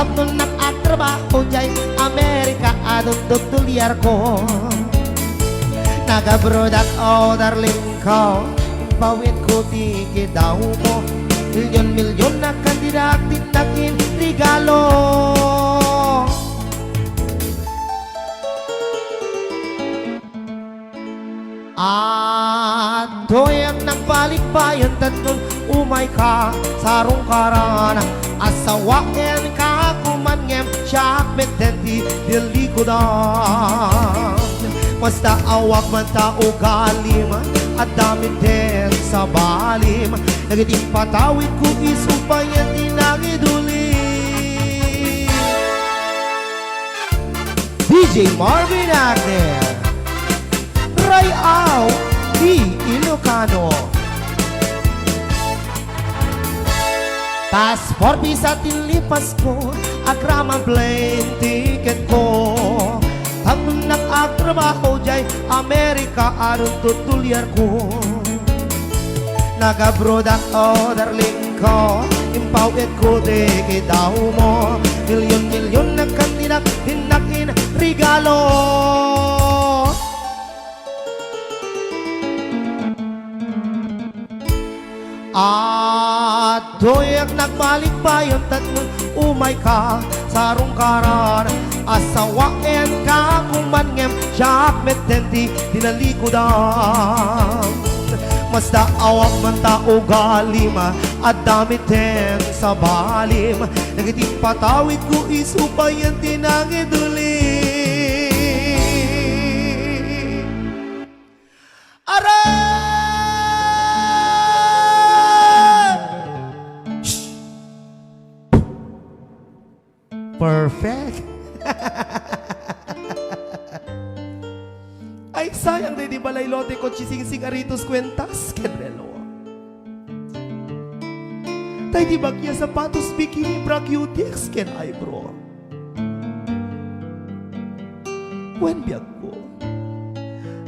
Tapno nag-atrabaho dyan Amerika adong tutulyar ko. Nagabrodak o darling ko, bawit ko tiki daw mo. Milyon-milyon na kandidat tinakin regalo. At doyang nagbalik bayan tatlong umay ka sarong karana. Asawain ka kumanyem siyak metenti dilikodan. Basta awak man tao galim at damit din sa balim. Nagating patawid ko isupayan tinangiduli. DJ Marvin Agner, Ray Au di Ilocano. Passport visa tilipas ko, agraman plane ticket ko. Habang nag-agtrabaho dyan Amerika aron tutulyar ko. Nag-abroad ako darling ko, impawit ko di daw mo. Milyon-milyon na kandidat tinakin regalo. At doyak nagbalik bayan tatlong umay ka sarong karan. Asawain ka kumanyem siyak metenti dinalikodan. Masda awak man tao galima at damit din sa balim. Nagating patawid ko isupayan tinangiduli. Perfect. Ay sayang na di balay lote ko chising-sing aritos kwentas kenrelo. Tay di bagya sapatos bikini bra cutex ken ay bro. Wen biyag ko.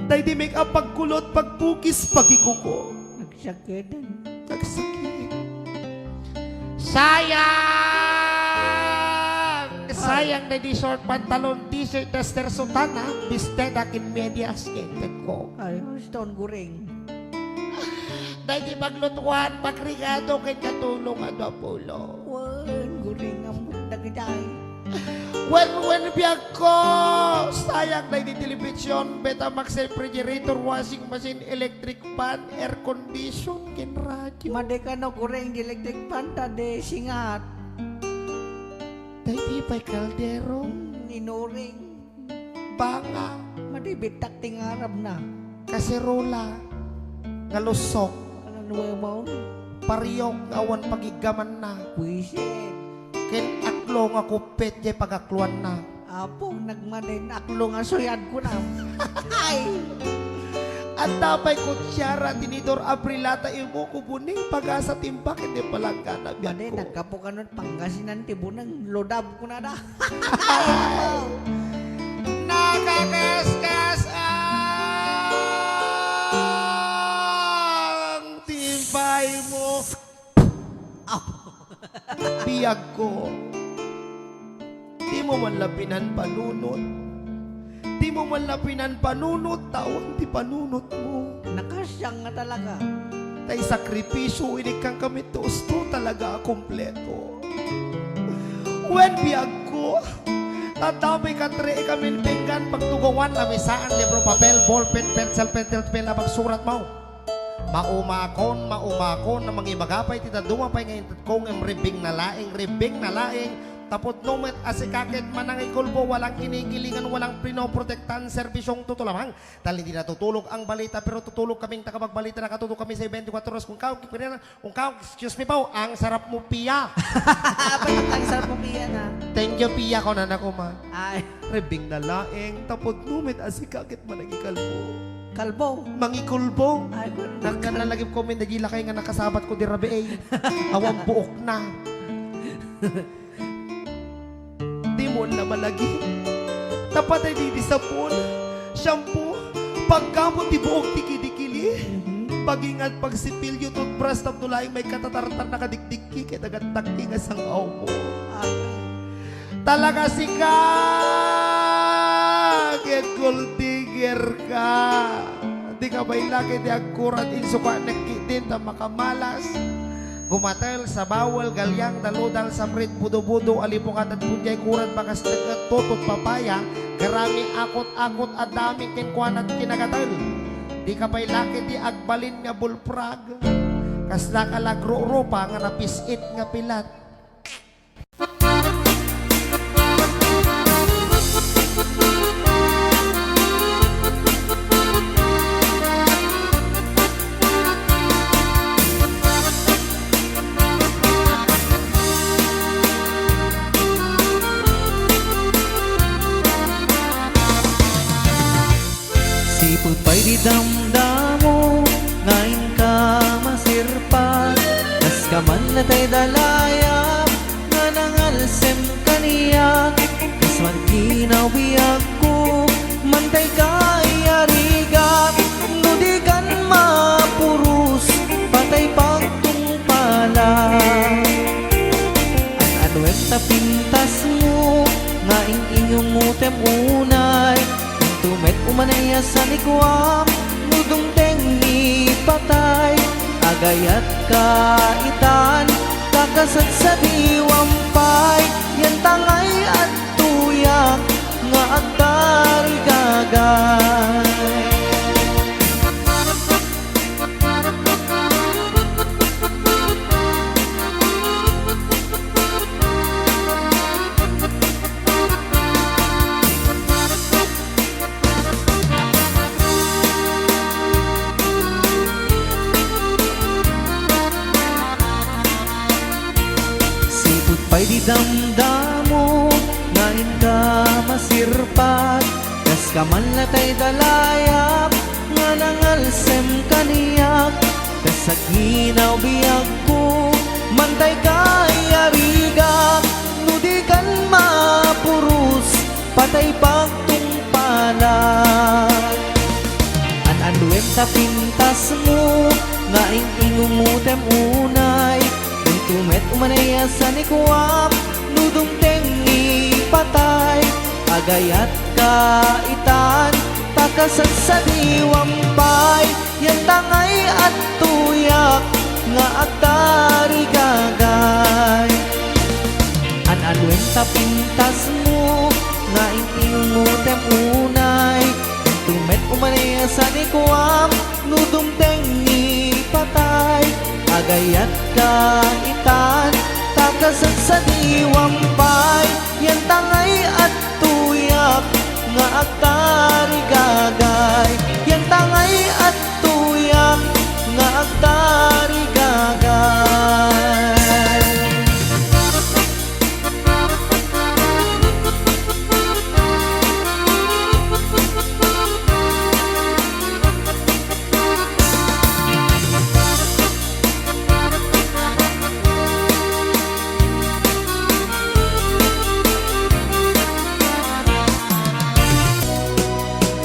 Tay di make up pagkulot pagpukis pagikuko. Nagsakit. Nagsakit. Sayang na di short pantalon, t-shirt, tester, sutana, biste dakin medias, kinted ko. Ay, stone guring. Dahil di maglutuan, makrigado, kay katulong at apulo. Wan, guring ang dagiday. Wan, biyag ko! Sayang na di television, Betamax refrigerator, washing machine, electric fan, air condition, kin radio. Madekano guring, electric fan, tade singat. Dahil pa'y kaldero, inuring, banga, madibitak tingarap na, kaserola, ngalusok, ano mo? Pariyong awan pagigaman na, wisit, ken aklo nga kupit jay pagakluan na. Apo, nagmanin aklo nga suyad ko na. Ay! At tapay kutsara, tinidor abrilata, imo kubuning pag-asa timbak, hindi palang ka na biyan ko. Nagkapo ka nun, pangasinan tibunang lodab ko na na. Nakakaskas ang timbay mo. Biyag ko. Di mo man lapinan panunod. Di mo malapinan panunot, taon di panunot mo. Nakasyang nga talaga. Tay sakripisyo, inikang kami tusto talaga kompleto. When biyag ko, tatabay katre kami pinggan, pagtugawan, lamisaan, libro, papel, ballpen, pencil, pen na magsurat mo. Maumakon na mangimagapay, titadunga pa ngayon kong ribing na laing. Tapos numet asikakit manangay kulbo, walang kinigilingan, walang pinoprotektan, serbisyong tutulamang. Dahil hindi natutulog ang balita, pero tutulog kaming takapagbalita, nakatulog kami sa 24 oras. Kung kao, excuse me po, ang sarap mo piya. Ang sarap mo piya na. Thank you piya ko na nakuma. Ay. Rebing na laeng, tapos numet asikakit manangay kalbo. Kalbo? Mangikulbo. Ay, nalagip ko may nagila kayo nga nakasabat ko di rabi ay. Awang buok na. Di mo na malagi. Tapat ay di sapon, shampoo, pagkamot di buok dikidikili, pagingat pagsipilyo toothbrush tap tulaing may katatartan na kadikdiki kaya nagantakti nga sang aw mo. Talaga si ka. Get gold digger ka. Di ka ba ilaki di agkurat insuka nakitin ta makamalas. Gumatel sa bawal galyang daludal sa mrit budo-budo alipungat at punjay kurat bakas tutot papaya garami akot-akot at daming kinkwan at kinagatal. Di ka ba'y laki di agbalin nga bulprag kasla ka lagro-ropa nga napisit nga pilat. Sipag pa'y di damdamo, ngayon ka masirpat. Kas ka man na tayo dalayap, nga nangalsem kaniya. Kas man kinawiyag ko, mantay ka iarigat. Nudi kan mapurus, patay pagtungpala. Ang anuem tapintas mo, nga inyong utem unay. Tumet umanaya sa likwam, nudong tengni patay. Agayat kaitan, kakasat sa diwampay. Yan tangay at tuyak, nga agdari gagay. Pa'y di damdamo, ngayon ka masirpat. Kas ka man na tayo dalayap, nga nangalsem kaniyak. Kas sa ginaw biyag ko, mantay ka iarigak. Nudi kan mapurus, patay pagtungpalag. An-anuem sa pintas mo, nga ingumutem unay. Tumet umanaya sa nikwap, nudong tengi patay. Agayat kaitan, takasat sa diwampay. Yan tangay at tuyak, nga agdari gagay. An-anuem tapintas mo, nga ingumutem unay. Tumet umanaya sa nikwap, nudong tengi patay. Agayat kaitan, takasat sa diwampay. Yan tangay at tuyak, nga agdari gagay. Yan tangay at tuyak, nga agdari gagay.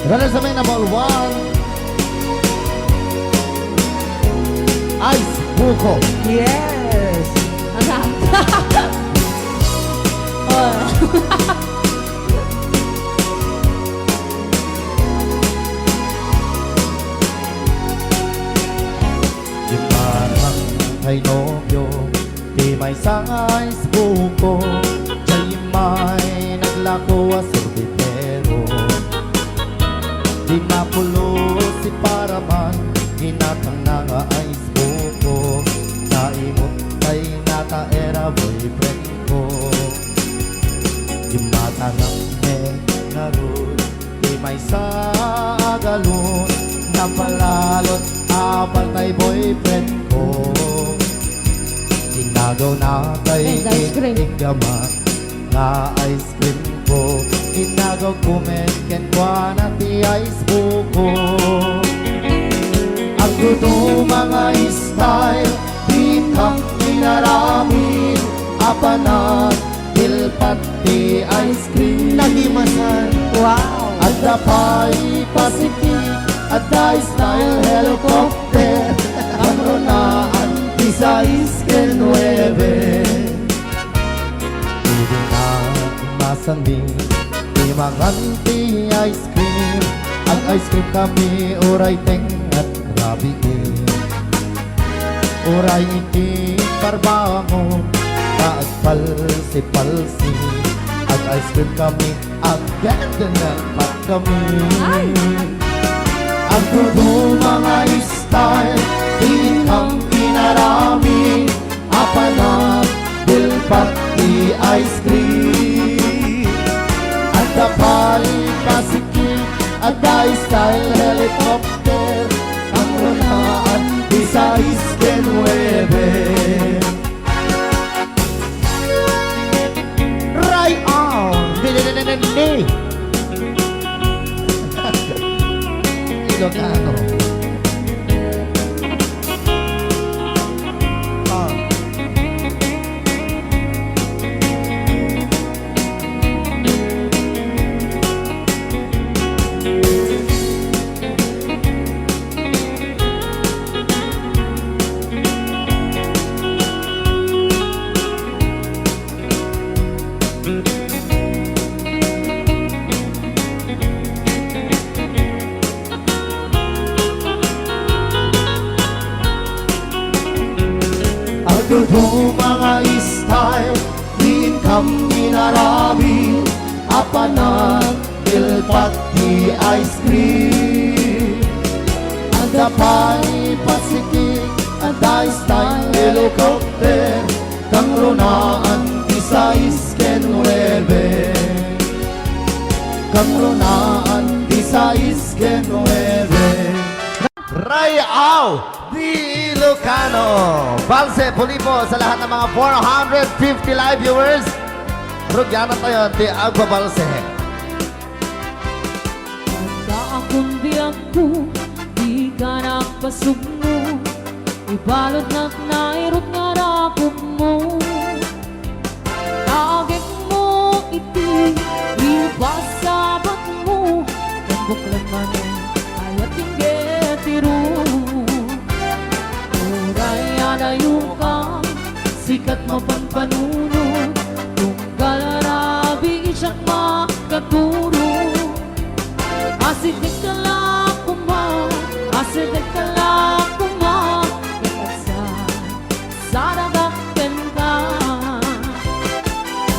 Runners sa number 1, Ice Buko. Yes! Ang Di parang kay nobyo, di may sang Ice Buko. Di may naglako a sorbitero. Di mapulo si Paraman, hinatang na nga Ice Buko. Naimot kay nataera boyfriend ko. Di matanang nga ron, di may sagalon. Napalalot apal kay boyfriend ko. Ginagaw na kay And ice cream. ikaman nga ice cream ko. Ginagaw kumen kwa na ti Ice Buko. Ang gusto mga style, di kang inaramin. Apanag, tilpat ti ice cream. nagimasan. Wow! At dapay Pacific, at da style helicopter. Ano na ang isa isken 9. Hindi na sandi Di manganti ice cream Ang ice cream kami uray teng at rabi Uray iki parbango Kaagpalsi-palsi Ang ice cream kami agad na pat kami Ang tudo mga style Di kang inarami Apanag Dilpat di ice cream At kapal pasikip At die style helicopter Ang runaan di sa isken webe Right on! Di Ilocano Tudo mga style Di kami narami Apanan Dilpat di ice cream Adapay pasikik Aday style helicopter Kang runaan Isa isken nueve Kang runaan Isa isken nueve Rayaw di Ilocano Balse Pulipo sa lahat ng mga 450 live viewers Rugyana tayo di Agbabalse Handa akong biyak ko, di ka nagpasugno Ibalot na't nairot nga rakot mo Tagik mo iti, ibasabat mo Kambuklan man ayat tinggetiru Adayo ka, sikat mapanpanunod Tunggal arabi siyak makaturo Asidik ka lang kuma, asidik ka lang kuma Kapag saragakin ka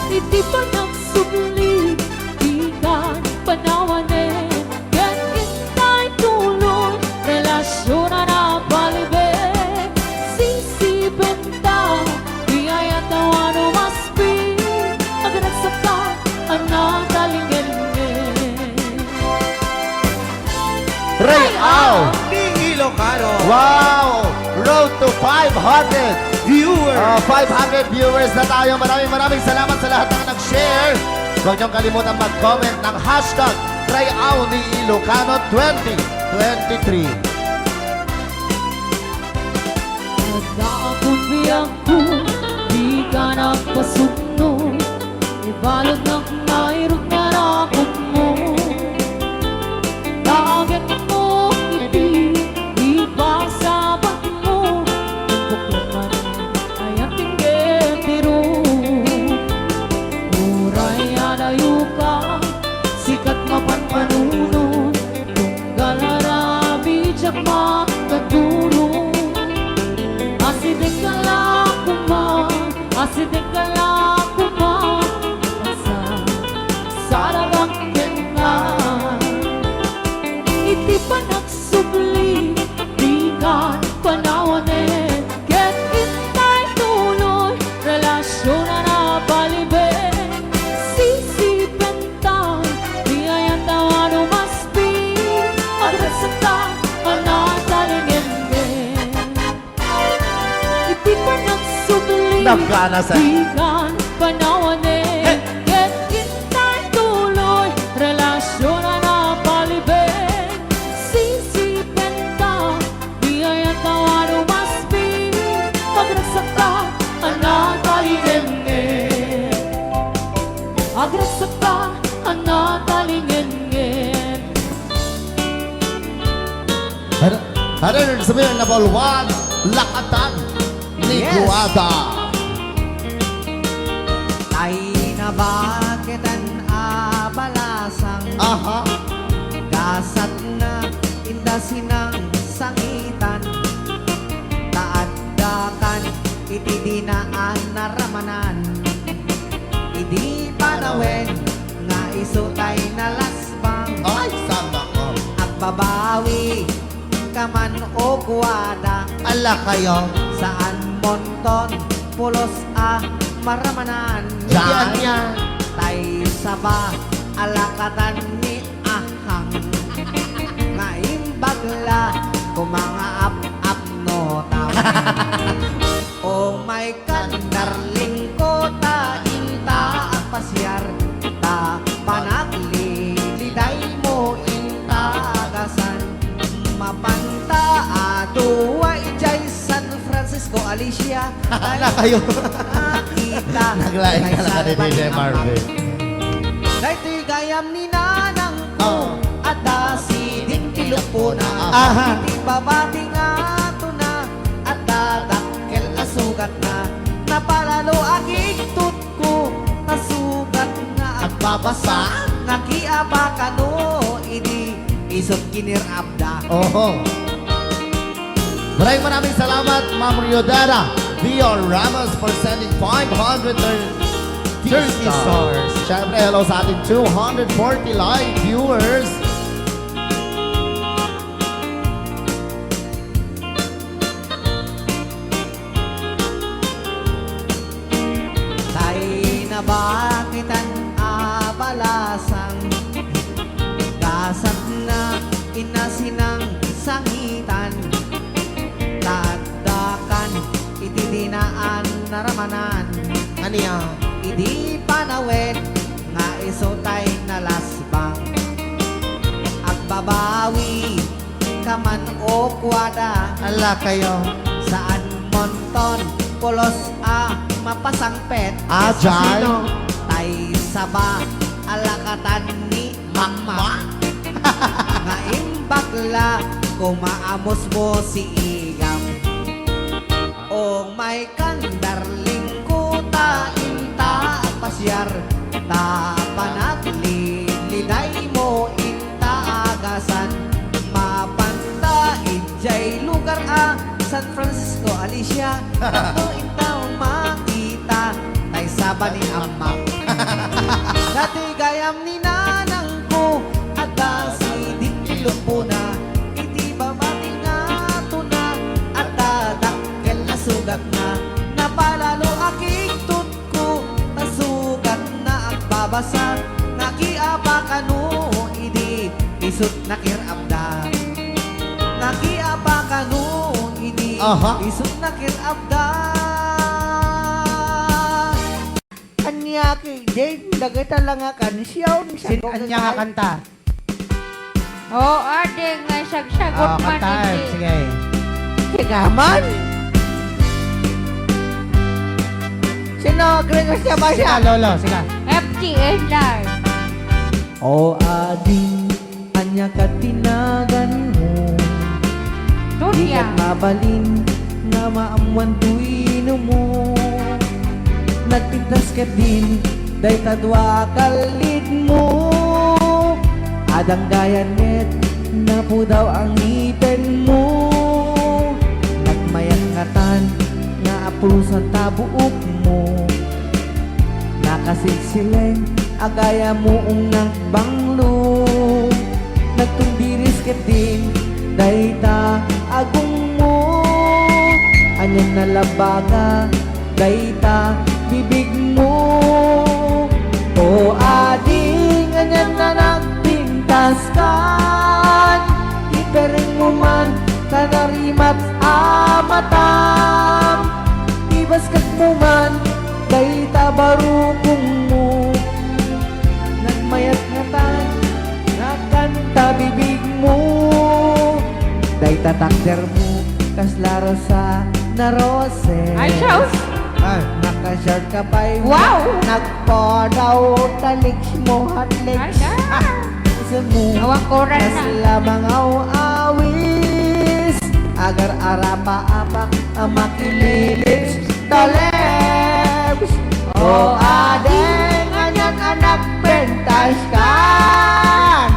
Iti pa nagsubli, di ka panawanin Yan intay tuloy, relasyon na nabalibin Rayaw Di Ilocano. Wow! Road to 500 Viewer. 500 viewers na tayo. Maraming salamat sa lahat ng nag-share. Huwag niyong kalimutan mag-comment ng hashtag Rayaw ni Ilocano 2023. Handa akong biyak ko, di ka nagpasugno Ibalot na nairot na rakot mo Tagik mo iti, ibasabat mo Buklat man ay ating getiro Uray adayo ka, sikat mapanpanunod Tunggal arabi siyak makaturo Asidik ka lang kuma, asidik ka lang kuma Sarabang ka Iti pa nagsubli, di ka panawanin Get intay tuloy, relasyon na nabalibin Sisipentang, di ayan tawa numaspi Adrasata, anatalingin Iti pa nagsubli, Nagkana sa- di ka panawanin Get intay tuloy, relasyon na nabalibin Sisipenta, di ayan tawa numaspi Adrasata, anatalingin Adrasata, anatalingin Ano sabihin na ball 1, Lakatan ni Yes. Guada. Ay nabakitan panawen nga isutay na lasbang Ay, sama ko. at babawi kaman o guwada Ala kayo. saan monton pulos maramanan Diyan niya. tay saba alakatan ni ahang nga imbagla kumanga up no tam oh my God darling ko ta inta at pasyar ta panagliliday mo inta agasan mapanta aduwa ijay San Francisco Alicia Ala kayo. nakita Naglain ka na ni DJ Marvin. Dahil gayam ni nanang Oh. ko at dasiding ilupo na Aha. iti babati nga to na at dadakkel asugat na napalalo agig tut ko nasugat nga At babasa. nakiapa kano idi isot kinirabda Oho. Maraming salamat, Ma'am Riodera Dion Ramos for sending 530 stars. Siyempre, hello sa ating 240 live viewers. tay na bakitan abalasang kasat na inasinang sangitan tadakan iti dinaan naramanan Aniya? idi panawid nga isutay na lasbang at babawi kaman o kwada Ala kayo. saan monton pulos mapasangpet Ajay. tay saba alakatan ni mama nga imbakla kumaamos mo si igam oh my kandarling ko ta inta at pasyar ta panagliliday mo inta agasan mapanta ijay lugar San Francisco Alicia ito intaw makita tay saba ni ama dati gayam ni nanang ko at dasidik ilupo na iti babati nga to na at dadakkel na sugat na napalalo akik tut ko nasugat na ang babasa nakiapa kanu idi isut nakirabda nakiapa kanu idi Aha. isut nakirabda Anya kay Jade, dagay lang nga kansyaw. Sin anya nga kanta. Oo, ade nga siyag-syagot man. Kanta. hindi. Sige. Sigaman. Sino, Gregor siya ba Sige, siya? lolo. Sige. FTN live. O ading, anya ka tinagan mo. Di Dunya. kat mabalin, nga maamuan tuwino mo. Nagpintas ka din, day tadwa kalid mo. Adang gayanet, na po daw ang ngipin mo. Nagmayat ngatan, nga apulusan tabuok mo. Nakasilsileng, agaya mo nagbanglo. Nagtumbiris ka din, day ta agong mo. Anyan nalabaga, day ta bibig mo. O ading, anyan na nagpintas kan. Ipering mo man, kanarimat amatam. Ibaskat mo man, day tabarukong mo. Nagmayat ngatan, nakanta bibig mo. Day tatakder mo, kaslaro sa narose. Ay, shows. Ay. Naka-shirt ka pa'y Wow! nagpadaw taliks mo Ay, hatliks na. Isa mo Awang koran na. lamang awis agar arapa apak makililis talebs o adeng anyan anak pentas kan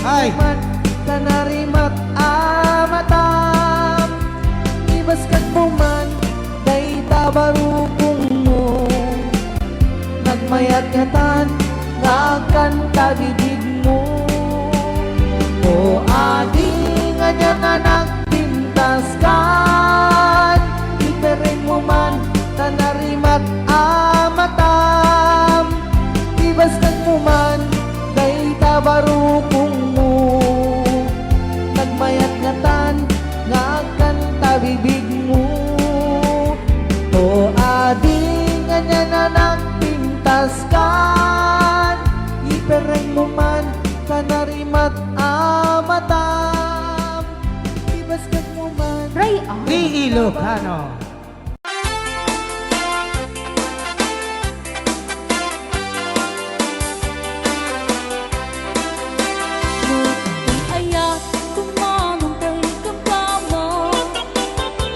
Ay. iperiman tanarimat amatam ibaskat mo man day tabarukong mo nagmayat mayat ngatan nga kanta bibig mo. O adi nga niya nga nagpintas kan, iperin mo man tanarimat amatam, ibaskan mo man day tabarukong mo. Nagmayat ngatan nga kanta bibig mo. O adi nga niya na nagpintas kan, ipereng mo man kanarimat amatam, ibaskat mo man Ray out. Ni Ilocano. Ayat kumanong kay kapama,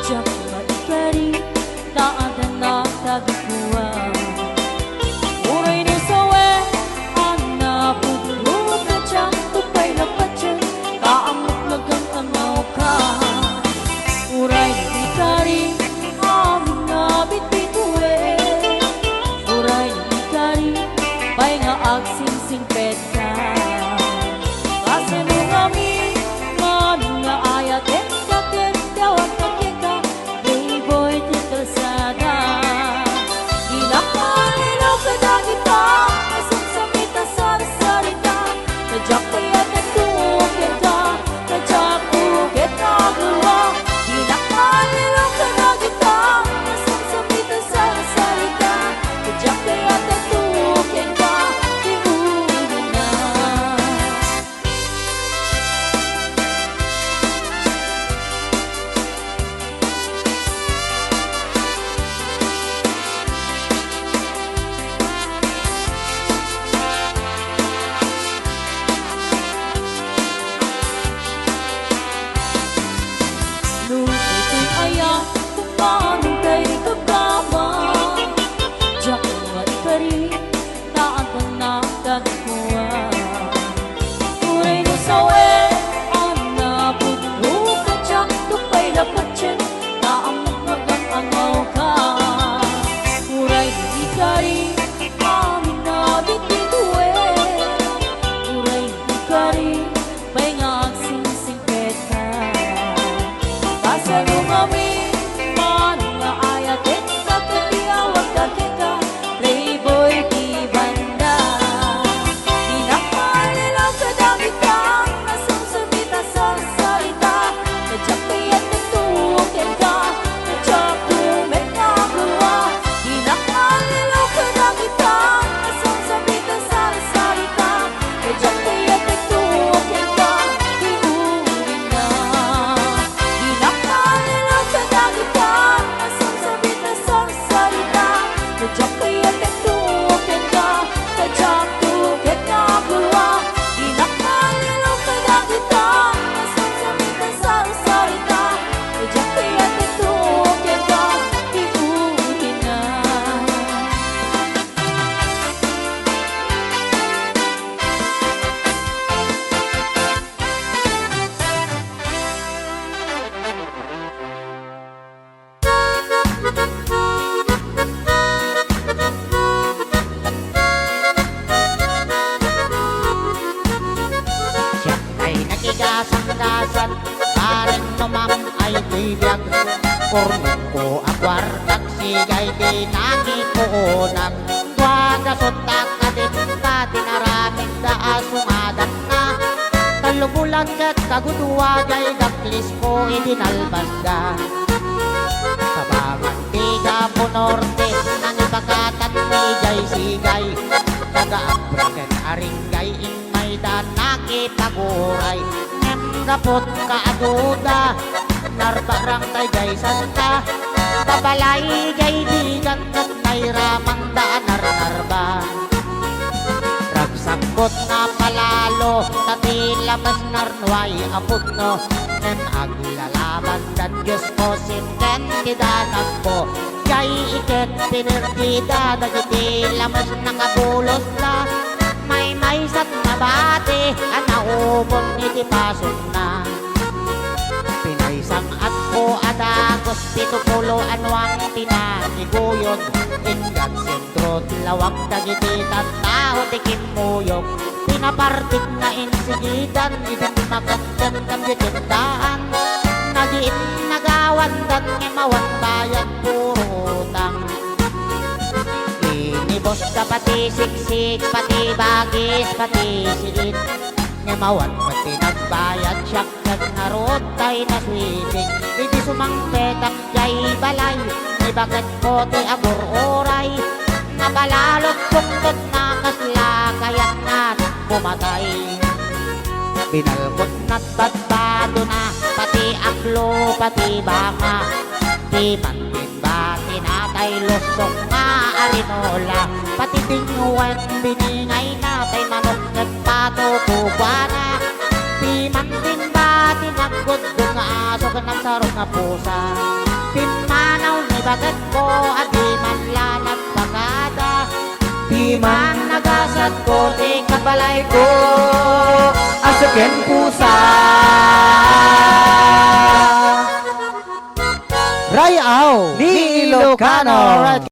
Jack maikari daadan na tagpuwa. Uray ni sawe ana pudro ka Jack tupay lapatyan kaamot nagang tanaw ka. Uray ni ikari amin na bitbituwe. Uray ni ikari pay nga agsingsing peta. Kasi nung kami, manong nga ayat et sakit, tawag ka kita, playboy at kalsada. Inakalilaw ka na kita, asang samita sa sarita, kadyak kaya nagtukin ka, kadyak bukit na gawa. Inakalilaw ka na kita, asang samita sa sarita, kadyak kaya nagtukin ka, di uwi na. Nung ito'y ayak, kung paano kay kapama, Diyak nga ikari, naantan na kagkuha. Uray no sawe, ana pudro ka Diyak, tupay lapatyan, naamok nagang angaw ka. Uray no ikari, amin na bitbituwe. Uray no ikari, pay nga agsingsing peta. Kasi nung kami, manong nga ayat et sakit, tiyawag ka kita, playboy di banda. Inakalilaw ka na kita, asang samita sa salita, kadyak kaya't nagtukin ka, kadyak tumet na gawa. Inakalilaw ka na kita, asang samita sa salita, kadyak kaya't nagtukin ka, di uwi na. Inakalilaw ka na kita, asang samita sa salita, kadyak kaya't nagtukin ka, kadyak tuket na gawa. Inakalilaw ka na kita, asang samita sa salita, kadyak kaya't nagtukin ka, di uwi na. Siya ay nakigasang-gasan, parang numam ay tibiyag. Pornong ko akwar, taksigay di nakikuunag. Wagasot takadit ka, tinaraming daasungadan na. Kalubulag kat kagudwa, jay gaplis ko idinalbanda. Kabangan tiga po norte, nanibakatan ni jay sigay. Taga-abrakan aringgay, ingmay da nakipaguray. Nemgapot ka aduda, narbarang tay jay santa. Babalay jay digan kat nairamang da narnarba. Ragsangkot na palalo, tatilamas narnuay apod no. Nem aglalaban dan Diyos ko sinten tidanag ko. Jay iket pinerdida, dagiti lamas nakabulos na. May sat nabati, anaubon ni di pasok na. Pinaysang at po adagos pitupulo anwang tinatiguyon Ingat sentro tilawag dagiti tao tikim muyok Pinapartik na insigidan Ibig makagdan ng gitindaan Nagiit nagawan dan ngemawan bayan puro utang Inibos ka pati siksik pati bagis pati siit Ngemawan pati nagbayad siyak nagnarot tay na sweeting Idi sumangpetak jay balay Ibagat ko ti agor oray Nabalalot pungtot na kasla Kaya't nat pumatay Binalkot na't badbado na Pati aklo pati baka Di mantin ba tinatay lusok nga arinola Pati tingwen biningay na Tay manok nagpatutuba na Di mantin ba tinagudgod nga aso Kanang sarong nga pusa Pinmanaw ni bagat ko At di man lalag pagada Di man nagasat ko Di kabalay ko Asukin pusa Rayaw ni Ilocano.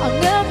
Ang